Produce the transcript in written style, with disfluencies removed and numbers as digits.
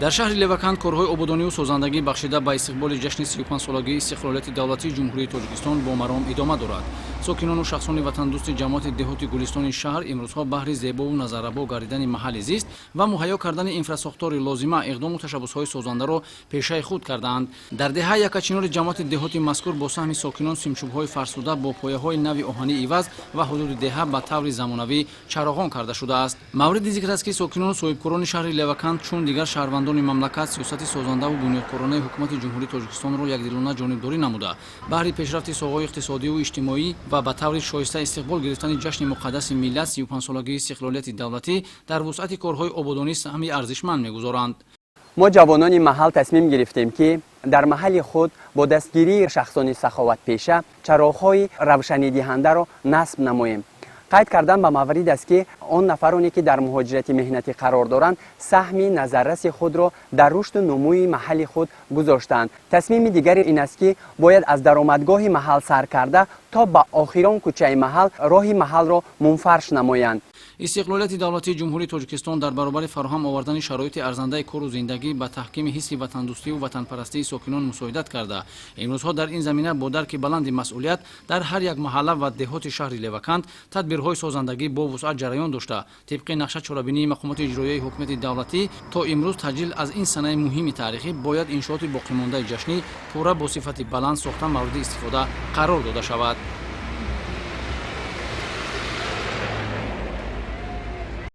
дар шаҳри Леваканд корҳои ободонию созандагӣ бахшида ба истиқболи ҷашни 35-солагии истиқлолияти давлатии ҷумҳурии Тоҷикистон бо маром идома дорад. Сокинону шахсони ватандӯсти ҷамоати деҳоти гулистони шаҳр имрӯзҳо баҳри зебову назаррабо гардидани маҳалли зист ва муҳайё кардани инфрасохтори лозима иқдому tashabbusҳои созандаро пешаи худ кардаанд. Дар деҳаи якачинори ҷамоати деҳоти мазкур бо саҳми сокинон симчӯбҳои фарсуда бо пояҳои нави оҳанӣ иваз ва ҳудуди деҳа ба таври замонавӣ чароғон карда шудааст. Мавриди зикр аст ки сокинону соҳибкорони шаҳри Леваканд чун дигар шаҳрвандони мамлакат сиёсати созандаву бунёдкоронаи ҳукумати ҷумҳурии Тоҷикистонро якдилона ҷонибдорӣ намуда баҳри пешрафти соҳаҳои иқтисодиву иҷтимоӣ ва ба таври шоиста истиқбол гирифтани ҷашни муқаддаси миллат 35-солагии истиқлолияти давлатӣ дар вусъати корҳои ободонӣ саҳми арзишманд мегузоранд. мо ҷавонони маҳал тасмим гирифтем ки дар маҳалли худ бо дастгирии шахсони саховатпеша чароғҳои равшаниdiҳандаро насб намоем. қайд кардан ба маврид аст ки он нафароне ки дар муҳоҷирати меҳнатӣ қарор доранд саҳми назарраси худро дар рушду нумӯи маҳалли худ гузоштанд. тасмими дигаре ин аст ки бояд аз даромадгоҳи маҳал сар карда то ба охирон кӯчаи маҳал роҳи маҳалро мунфарш намоянд. истиқлолияти давлатии ҷумҳурии Тоҷикистон дар баробари фароҳам овардани шароити арзандаи кору зиндагӣ ба таҳкими ҳисси ватандӯстиву ватанпарастии сокинон мусоидат карда имрӯзҳо дар ин замина бо дарки баланди масъулият дар ҳар як маҳалла ва деҳоти шаҳри Леваканд тадбирҳои созандагӣ бо вусъат ҷараён дошта тибқи нақша чорабинии мақомоти иҷроияи ҳукумати давлатӣ то имрӯз таҷлил аз ин санаи муҳими таърихӣ бояд иншооти боқимондаи ҷашнӣ пурра бо сифати баланд сохта мавриди истифода қарор дода шавад.